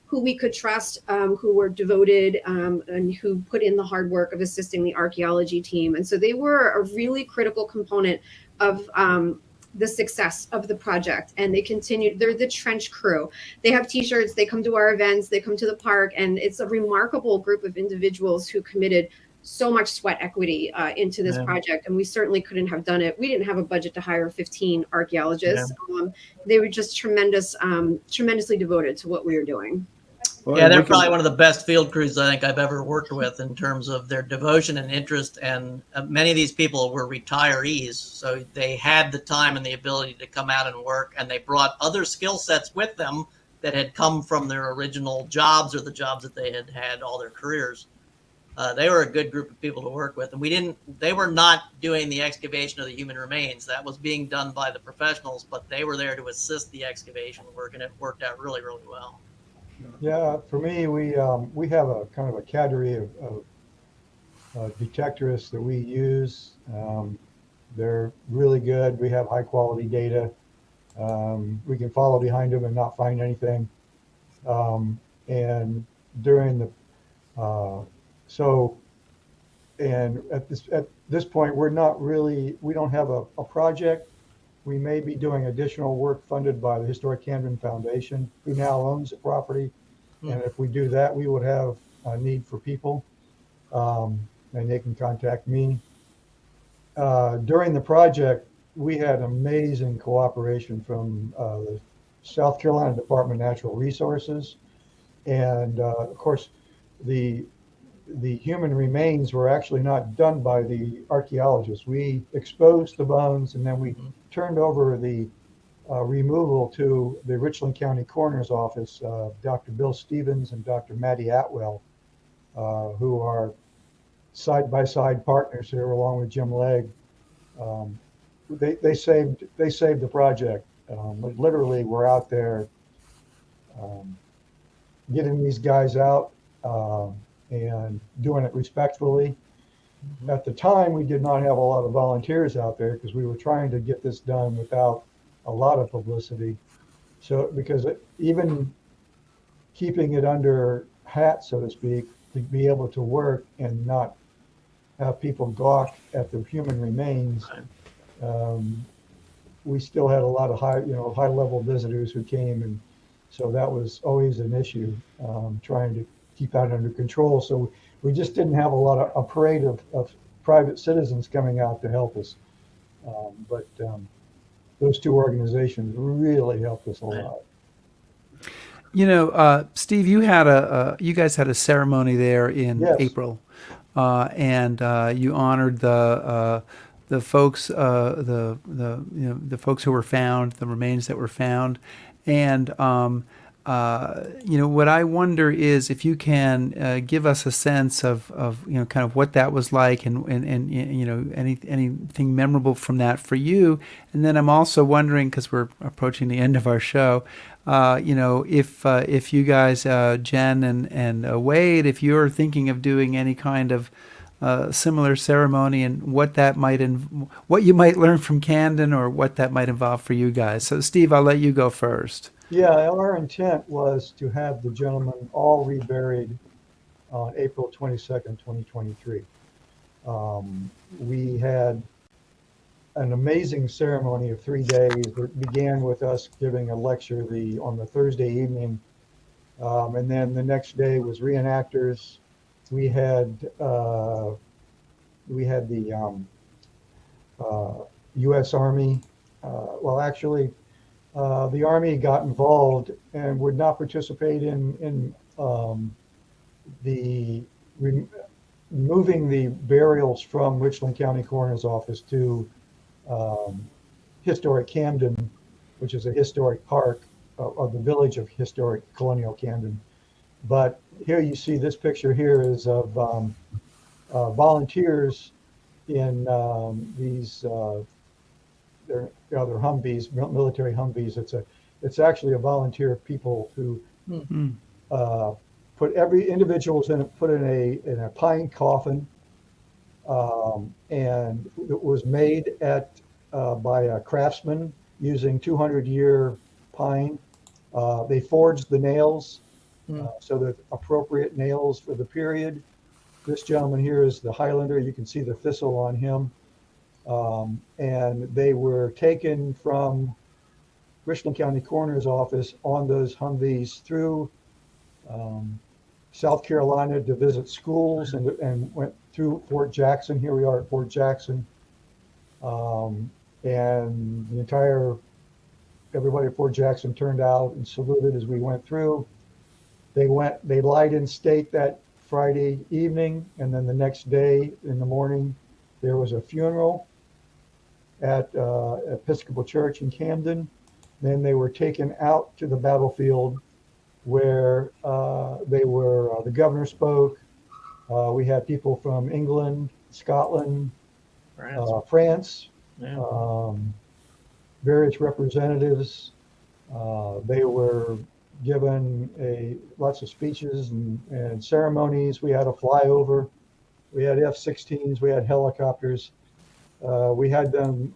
who we could trust, who were devoted and who put in the hard work of assisting the archaeology team. And so they were a really critical component of the success of the project. And they continued, they're the trench crew. They have t-shirts, they come to our events, they come to the park, and it's a remarkable group of individuals who committed so much sweat equity into this project. And we certainly couldn't have done it. We didn't have a budget to hire 15 archaeologists. They were just tremendously devoted to what we were doing. Well, Yeah, they're probably one of the best field crews I think I've ever worked with in terms of their devotion and interest. And many of these people were retirees, so they had the time and the ability to come out and work, and they brought other skill sets with them that had come from their original jobs or the jobs that they had had all their careers. They were a good group of people to work with, and they were not doing the excavation of the human remains. That was being done by the professionals, but they were there to assist the excavation work, and it worked out really, really well. Yeah, for me, we have a kind of a cadre of detectorists that we use. They're really good. We have high quality data. We can follow behind them and not find anything. And during the at this point, we don't have a project. We may be doing additional work funded by the Historic Camden Foundation, who now owns the property. And if we do that, we would have a need for people, and they can contact me. During the project, we had amazing cooperation from the South Carolina Department of Natural Resources. And of course, the human remains were actually not done by the archaeologists. We exposed the bones, and then we turned over the removal to the Richland County Coroner's Office, Dr. Bill Stevens and Dr. Matty Atwell, who are side-by-side partners here, along with Jim Legg. They saved the project. Literally, we're out there getting these guys out and doing it respectfully. At the time, we did not have a lot of volunteers out there because we were trying to get this done without a lot of publicity. So, because even keeping it under hat, so to speak, to be able to work and not have people gawk at the human remains, we still had a lot of high level visitors who came, and so that was always an issue, trying to keep that under control. So we just didn't have a parade of private citizens coming out to help us. But those two organizations really helped us a lot. You know, Steve, you guys had a ceremony there in April, and you honored the folks, the folks who were found, the remains that were found, and what I wonder is if you can give us a sense of kind of what that was like, and anything memorable from that for you. And then I'm also wondering, because we're approaching the end of our show, if you guys, Jen and Wade, if you're thinking of doing any kind of similar ceremony, and what you might learn from Camden, or what that might involve for you guys. So, Steve, I'll let you go first. Yeah, our intent was to have the gentlemen all reburied on April 22nd, 2023. We had an amazing ceremony of 3 days that began with us giving a lecture on the Thursday evening, and then the next day was reenactors. We had the U.S. Army. The Army got involved and would not participate in moving the burials from Richland County Coroner's Office to historic Camden, which is a historic park of the village of historic colonial Camden. But here you see this picture here is of volunteers in these they're Humvees, military Humvees. It's actually a volunteer of people who put every individual's put in a pine coffin, and it was made by a craftsman using 200-year pine. They forged the nails so they're appropriate nails for the period. This gentleman here is the Highlander. You can see the thistle on him. And they were taken from Richland County Coroner's Office on those Humvees through South Carolina to visit schools and went through Fort Jackson. Here we are at Fort Jackson. And everybody at Fort Jackson turned out and saluted as we went through. They lied in state that Friday evening, and then the next day in the morning, there was a funeral at Episcopal Church in Camden. Then they were taken out to the battlefield where the governor spoke. We had people from England, Scotland, France, various representatives. They were given lots of speeches and ceremonies. We had a flyover. We had F-16s. We had helicopters. We had them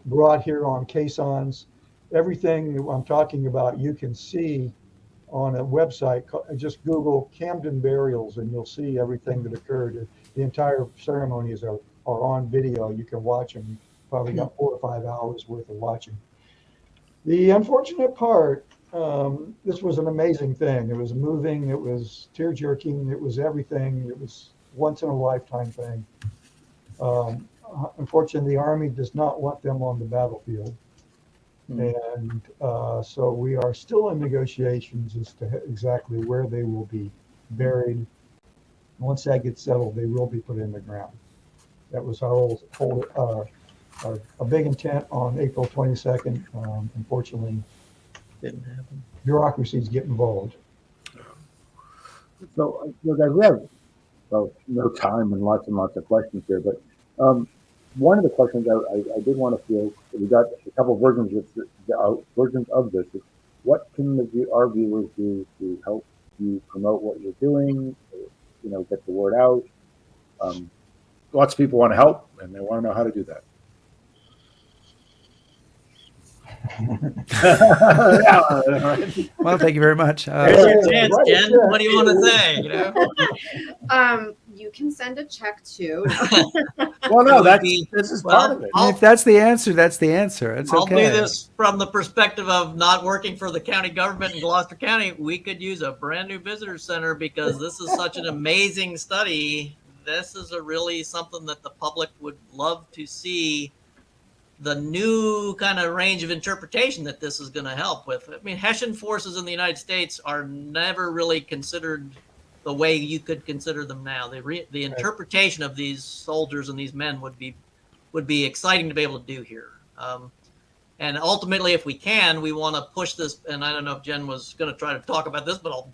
brought here on caissons. Everything I'm talking about, you can see on a website. Just Google Camden burials, and you'll see everything that occurred. The entire ceremonies are on video. You can watch them. Probably got 4 or 5 hours worth of watching. The unfortunate part, this was an amazing thing. It was moving. It was tear-jerking. It was everything. It was once-in-a-lifetime thing. Unfortunately, the Army does not want them on the battlefield. And so we are still in negotiations as to exactly where they will be buried. Once that gets settled, they will be put in the ground. That was a big intent on April 22nd. Unfortunately, Didn't happen. bureaucracies get involved. So, guys, we have no time and lots of questions here, but one of the questions I did want to feel, we got a couple of versions of this. Is what can our viewers do to help you promote what you're doing? Get the word out. Lots of people want to help, and they want to know how to do that. Well, thank you very much. Here's your chance, Jen. What do you want to say? You can send a check to. Well, no, It would this is part of it. If that's the answer, that's the answer. It's I'll okay. do this from the perspective of not working for the county government in Gloucester County. We could use a brand new visitor center because this is such an amazing study. This is really something that the public would love to see. The new kind of range of interpretation that this is going to help with. I mean, Hessian forces in the United States are never really considered the way you could consider them now. The interpretation of these soldiers and these men would be exciting to be able to do here. And ultimately, if we can, we want to push this. And I don't know if Jen was going to try to talk about this, but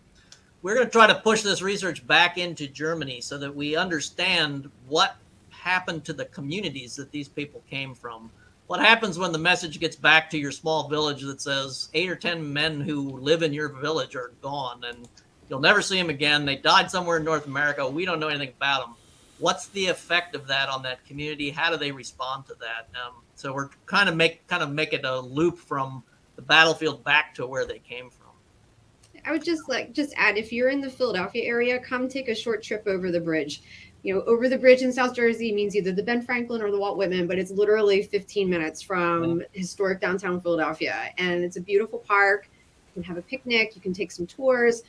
we're going to try to push this research back into Germany so that we understand what happened to the communities that these people came from. What happens when the message gets back to your small village that says 8 or 10 men who live in your village are gone and you'll never see them again. They died somewhere in North America. We don't know anything about them. What's the effect of that on that community? How do they respond to that? So we're kind of make it a loop from the battlefield back to where they came from. I would just add, if you're in the Philadelphia area, come take a short trip over the bridge. Over the bridge in South Jersey means either the Ben Franklin or the Walt Whitman, but it's literally 15 minutes from historic downtown Philadelphia. And it's a beautiful park. You can have a picnic. You can take some tours.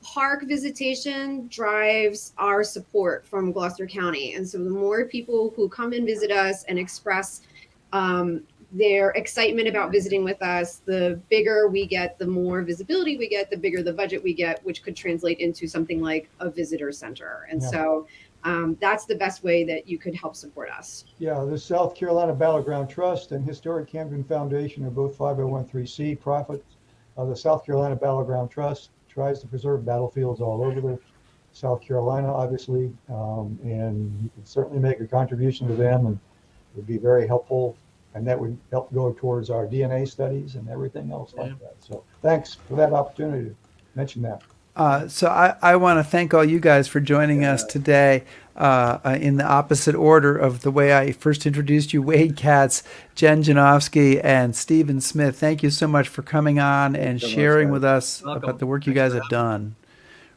Park visitation drives our support from Gloucester County. And so the more people who come and visit us and express their excitement about visiting with us, the bigger we get, the more visibility we get, the bigger the budget we get, which could translate into something like a visitor center. And so That's the best way that you could help support us. Yeah, the South Carolina Battleground Trust and Historic Camden Foundation are both 501(c) profits. The South Carolina Battleground Trust tries to preserve battlefields all over South Carolina, obviously, and you can certainly make a contribution to them, and it would be very helpful, and that would help go towards our DNA studies and everything else like that. So thanks for that opportunity to mention that. So I want to thank all you guys for joining us today in the opposite order of the way I first introduced you. Wade Katz, Jen Janofsky, and Stephen Smith. Thank you so much for coming on and sharing with us about the work you guys have done.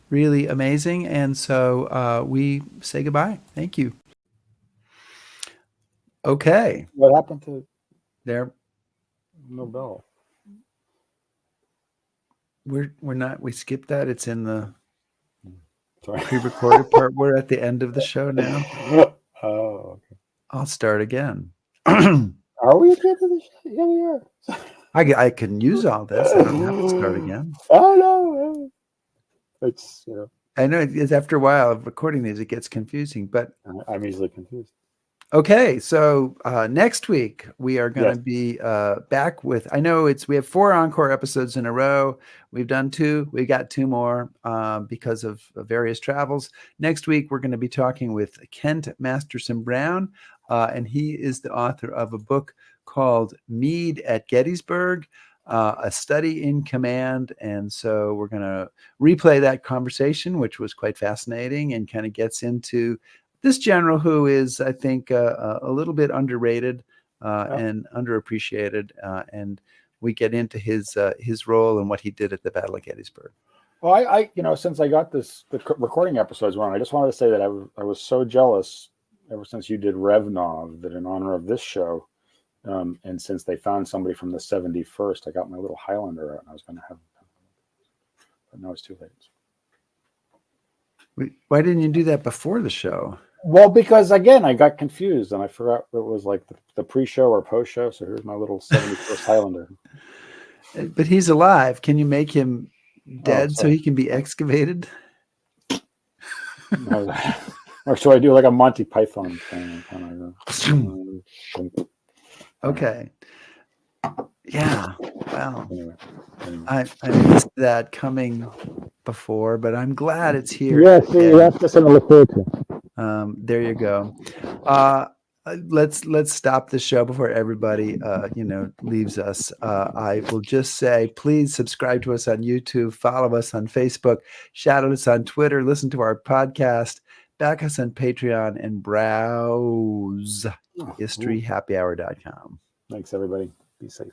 Really amazing. And so we say goodbye. Thank you. Okay. What happened to There. Nobel? We're not. We skipped that. It's in the Sorry. pre-recorded part. We're at the end of the show now. Oh, okay. I'll start again. Are we at the end of the show? Yeah, we are. I can use all this. I don't have to start again. Oh no, it's I know it's after a while of recording these, it gets confusing. But I'm easily confused. okay, so next week we are going to be back with. I know we have 4 Encore episodes in a row. We've done 2. We got 2 more because of various travels. Next week we're going to be talking with Kent Masterson Brown, and he is the author of a book called Meade at Gettysburg, a study in command. And so we're going to replay that conversation, which was quite fascinating and kind of gets into this general who is, I think, a little bit underrated and underappreciated, and we get into his role and what he did at the Battle of Gettysburg. Well, I since I got the recording episodes wrong, I just wanted to say that I was so jealous ever since you did RevNov that in honor of this show, and since they found somebody from the 71st, I got my little Highlander out and I was going to have, but now it's too late. Why didn't you do that before the show? Well, because again, I got confused and I forgot it was like the pre-show or post-show. So here's my little 71st Highlander. But he's alive. Can you make him dead so he can be excavated? Or should I do like a Monty Python thing? Okay. Yeah. Well, Anyway. I missed that coming before, but I'm glad it's here. Yes, that's just something to look forward to. There you go. Let's stop the show before everybody leaves us. I will just say, please subscribe to us on YouTube, follow us on Facebook, shout us on Twitter, listen to our podcast, back us on Patreon, and browse historyhappyhour.com. Thanks, everybody. Be safe.